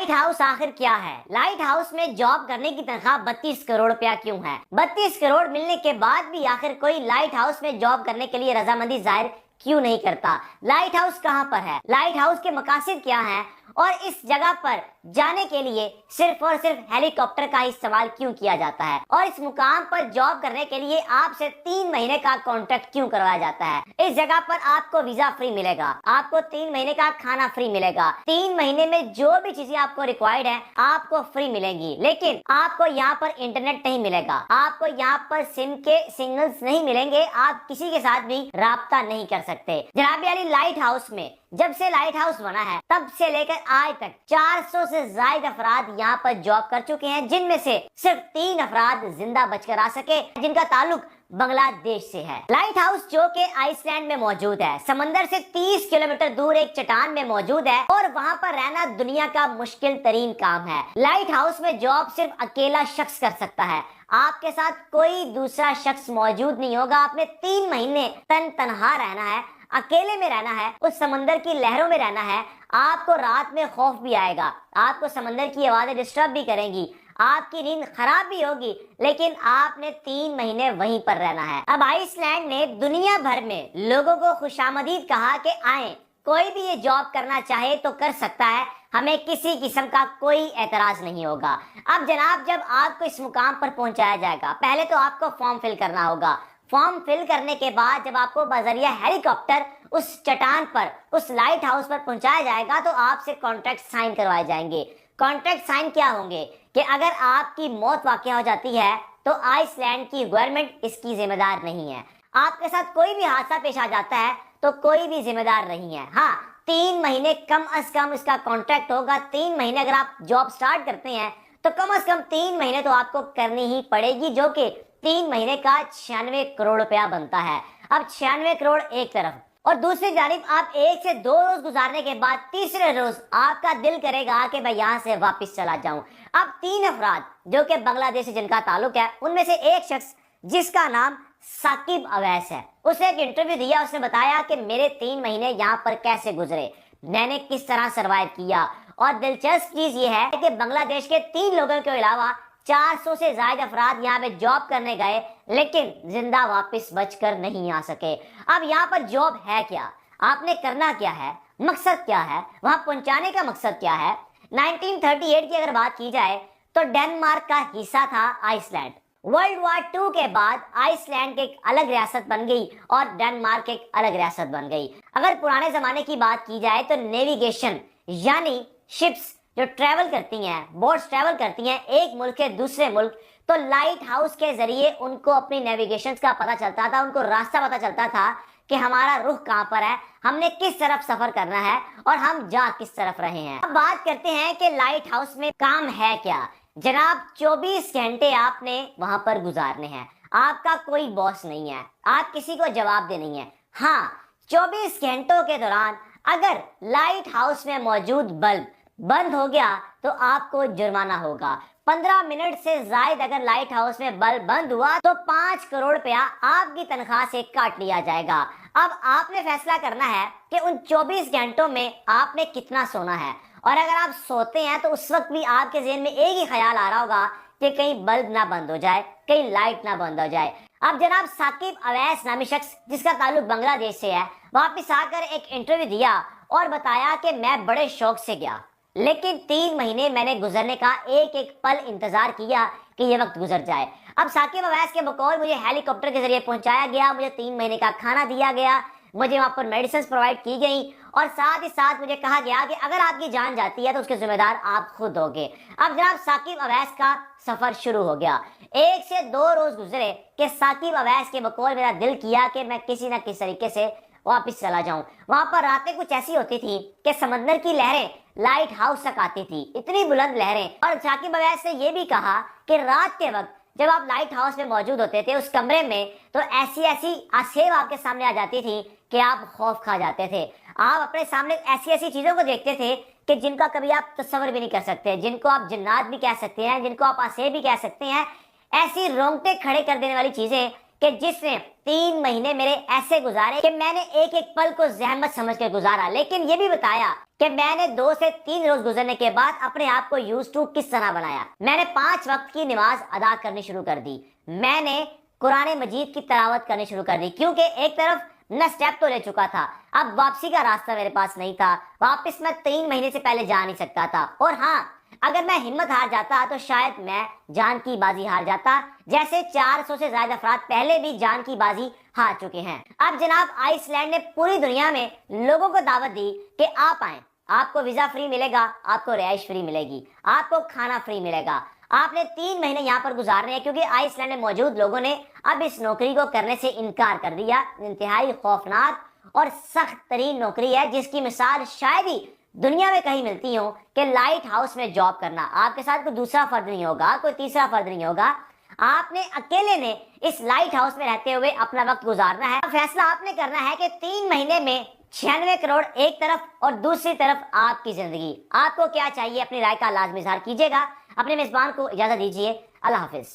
Light house آخر کیا ہے؟ لائٹ ہاؤس میں جاب کرنے کی تنخواہ 32 کروڑ روپیہ کیوں ہے؟ 32 کروڑ ملنے کے بعد بھی آخر کوئی لائٹ ہاؤس میں جاب کرنے کے لیے رضامندی ظاہر کیوں نہیں کرتا؟ لائٹ ہاؤس کہاں پر ہے؟ لائٹ ہاؤس کے مقاصد کیا ہیں؟ اور اس جگہ پر جانے کے لیے صرف اور صرف ہیلی کاپٹر کا استعمال کیوں کیا جاتا ہے؟ اور اس مقام پر جاب کرنے کے لیے آپ سے 3 مہینے کا کانٹریکٹ کیوں کروایا جاتا ہے؟ اس جگہ پر آپ کو ویزا فری ملے گا، آپ کو 3 مہینے کا کھانا فری ملے گا، 3 مہینے میں جو بھی چیزیں آپ کو ریکوائرڈ ہیں آپ کو فری ملیں گی، لیکن آپ کو یہاں پر انٹرنیٹ نہیں ملے گا، آپ کو یہاں پر سم کے سگنلز نہیں ملیں گے، آپ کسی کے ساتھ بھی رابطہ نہیں کر سکتے۔ جناب علی، لائٹ ہاؤس میں جب سے لائٹ ہاؤس بنا ہے تب سے لے کر آج تک 400 سے زائد افراد یہاں پر جاب کر چکے ہیں، جن میں سے صرف 3 افراد زندہ بچ کر آ سکے جن کا تعلق بنگلہ دیش سے ہے۔ لائٹ ہاؤس جو کہ آئس لینڈ میں موجود ہے، سمندر سے 30 کلومیٹر دور ایک چٹان میں موجود ہے، اور وہاں پر رہنا دنیا کا مشکل ترین کام ہے۔ لائٹ ہاؤس میں جاب صرف اکیلا شخص کر سکتا ہے، آپ کے ساتھ کوئی دوسرا شخص موجود نہیں ہوگا، آپ نے 3 مہینے تنہا رہنا ہے، اکیلے میں رہنا ہے، اس سمندر کی لہروں میں رہنا ہے۔ آپ کو رات میں خوف بھی آئے گا، آپ کو سمندر کی آوازیں ڈسٹرب بھی کریں گی، آپ کی نیند خراب بھی ہوگی، لیکن آپ نے 3 مہینے وہیں پر رہنا ہے۔ اب آئس لینڈ نے دنیا بھر میں لوگوں کو خوشامدید کہا کہ آئیں، کوئی بھی یہ جاب کرنا چاہے تو کر سکتا ہے، ہمیں کسی قسم کا کوئی اعتراض نہیں ہوگا۔ اب جناب، جب آپ کو اس مقام پر پہنچایا جائے گا، پہلے تو آپ کو فارم فل کرنا ہوگا۔ فارم فل کرنے کے بعد جب آپ کو بذریعہ ہیلی کاپٹر اس چٹان پر، اس لائٹ ہاؤس پر پہنچایا جائے گا تو آپ سے کانٹریکٹ سائن کروائے جائیں گے۔ کانٹریکٹ سائن کیا ہوں گے کہ اگر آپ کی موت واقع ہو جاتی ہے تو آئس لینڈ کی گورنمنٹ اس کی ذمہ دار نہیں ہے، آپ کے ساتھ کوئی بھی حادثہ پیش آ جاتا ہے تو کوئی بھی ذمہ دار نہیں ہے۔ ہاں، 3 مہینے کم از کم اس کا کانٹریکٹ ہوگا، 3 مہینے اگر آپ جاب سٹارٹ کرتے ہیں تو کم از کم 3 مہینے تو آپ کو کرنی ہی پڑے گی، جو کہ 3 مہینے کا 96 کروڑ روپیہ بنتا ہے۔ اب 96 کروڑ ایک طرف، اور دوسری جانب آپ 1 سے 2 روز گزارنے کے بعد تیسرے روز آپ کا دل کرے گا کہ میں یہاں سے واپس چلا جاؤں۔ اب 3 افراد جو کہ بنگلہ دیش سے جن کا تعلق ہے، ان میں سے ایک شخص جس کا نام ثاقب اویس ہے، اس نے ایک انٹرویو دیا، اس نے بتایا کہ میرے 3 مہینے یہاں پر کیسے گزرے، میں نے کس طرح سروائیو کیا۔ اور دلچسپ چیز یہ ہے کہ بنگلہ دیش کے 3 لوگوں کے علاوہ 400 سے زائد افراد یہاں پہ جاب کرنے گئے لیکن زندہ واپس بچ کر نہیں آ سکے۔ اب یہاں پر جاب ہے کیا؟ آپ نے کرنا کیا ہے؟ مقصد کیا ہے؟ وہاں پہنچانے کا مقصد کیا ہے؟ 1938 کی اگر بات کی جائے تو ڈنمارک کا حصہ تھا آئس لینڈ۔ ورلڈ وار 2 کے بعد آئس لینڈ کی ایک الگ ریاست بن گئی اور ڈنمارک ایک الگ ریاست بن گئی۔ اگر پرانے زمانے کی بات کی جائے تو نیویگیشن یعنی شپس جو ٹریول کرتی ہیں، بوٹس ٹریول کرتی ہیں ایک ملک سے دوسرے ملک، تو لائٹ ہاؤس کے ذریعے ان کو اپنی نیویگیشن کا پتہ چلتا تھا، ان کو راستہ پتہ چلتا تھا کہ ہمارا رخ کہاں پر ہے، ہم نے کس طرف سفر کرنا ہے اور ہم جا کس طرف رہے ہیں۔ اب بات کرتے ہیں کہ لائٹ ہاؤس میں کام ہے کیا۔ جناب، 24 گھنٹے آپ نے وہاں پر گزارنے ہیں، آپ کا کوئی باس نہیں ہے، آپ کسی کو جواب دے نہیں ہے۔ ہاں، 24 گھنٹوں کے دوران اگر لائٹ ہاؤس میں موجود بلب بند ہو گیا تو آپ کو جرمانہ ہوگا۔ 15 منٹ سے زائد اگر لائٹ ہاؤس میں بلب بند ہوا تو 5 کروڑ روپیہ آپ کی تنخواہ سے کاٹ لیا جائے گا۔ اب آپ نے فیصلہ کرنا ہے کہ ان 24 گھنٹوں میں آپ نے کتنا سونا ہے، اور اگر آپ سوتے ہیں تو اس وقت بھی آپ کے ذہن میں ایک ہی خیال آ رہا ہوگا کہ کہیں بلب نہ بند ہو جائے، کہیں لائٹ نہ بند ہو جائے۔ اب جناب، ثاقب اویس نامی شخص جس کا تعلق بنگلہ دیش سے ہے، واپس آ کر ایک انٹرویو دیا اور بتایا کہ میں بڑے شوق سے گیا، لیکن 3 مہینے میں نے گزرنے کا ایک ایک پل انتظار کیا کہ یہ وقت گزر جائے۔ اب ثاقب اویس کے بقول مجھے ہیلی کاپٹر کے ذریعے پہنچایا گیا، مجھے 3 مہینے کا کھانا دیا گیا، مجھے وہاں پر میڈیسنز پرووائڈ کی گئیں، اور ساتھ ہی ساتھ مجھے کہا گیا کہ اگر آپ کی جان جاتی ہے تو اس کے ذمہ دار آپ خود ہوگے۔ اب جناب، ثاقب اویس کا سفر شروع ہو گیا۔ 1 سے 2 روز گزرے کہ ثاقب اویس کے بقول میرا دل کیا کہ میں کسی نہ کسی طریقے سے واپس چلا جاؤں۔ وہاں پر راتیں کچھ ایسی ہوتی تھی کہ سمندر کی لہریں لائٹ ہاؤس تک آتی تھی، اتنی بلند لہریں۔ اور ثاقب اویس نے یہ بھی کہا کہ رات کے وقت جب آپ لائٹ ہاؤس میں موجود ہوتے تھے اس کمرے میں، تو ایسی آسیب آپ کے سامنے آ جاتی تھی کہ آپ خوف کھا جاتے تھے۔ آپ اپنے سامنے ایسی چیزوں کو دیکھتے تھے کہ جن کا کبھی آپ تصور بھی نہیں کر سکتے، جن کو آپ جنات بھی کہہ سکتے ہیں، جن کو آپ آسیب بھی کہہ سکتے ہیں۔ ایسی رونگٹے کھڑے کر دینے والی چیزیں کہ جس نے 3 مہینے میرے ایسے گزارے کہ میں نے ایک ایک پل کو زحمت سمجھ کر گزارا، لیکن یہ بھی بتایا کہ میں نے 2 سے 3 روز گزرنے کے بعد اپنے آپ کو یوز ٹو کس طرح بنایا۔ میں نے 5 وقت کی نماز ادا کرنی شروع کر دی، میں نے قرآن مجید کی تلاوت کرنی شروع کر دی، کیونکہ ایک طرف میں سٹیپ تو لے چکا تھا، اب واپسی کا راستہ میرے پاس نہیں تھا، واپس میں 3 مہینے سے پہلے جا نہیں سکتا تھا، اور ہاں اگر میں ہمت ہار جاتا تو شاید میں جان کی بازی ہار جاتا، جیسے 400 سے زائد افراد پہلے بھی جان کی بازی ہار چکے ہیں۔ اب جناب آئس لینڈ نے پوری دنیا میں لوگوں کو دعوت دی کہ آپ آئیں، آپ کو ویزا فری ملے گا، آپ کو رہائش فری ملے گی، آپ کو کھانا فری ملے گا، آپ نے 3 مہینے یہاں پر گزارنے ہیں، کیونکہ آئس لینڈ میں موجود لوگوں نے اب اس نوکری کو کرنے سے انکار کر دیا۔ انتہائی خوفناک اور سخت ترین نوکری ہے، جس کی مثال شاید ہی دنیا میں کہیں ملتی ہوں، کہ لائٹ ہاؤس میں جاب کرنا۔ آپ کے ساتھ کوئی دوسرا فرد نہیں ہوگا، کوئی تیسرا فرد نہیں ہوگا، آپ نے اکیلے نے اس لائٹ ہاؤس میں رہتے ہوئے اپنا وقت گزارنا ہے۔ فیصلہ آپ نے کرنا ہے کہ 3 مہینے میں 96 کروڑ ایک طرف اور دوسری طرف آپ کی زندگی، آپ کو کیا چاہیے؟ اپنی رائے کا لازمی اظہار کیجیے گا۔ اپنے میزبان کو اجازت دیجیے، اللہ حافظ۔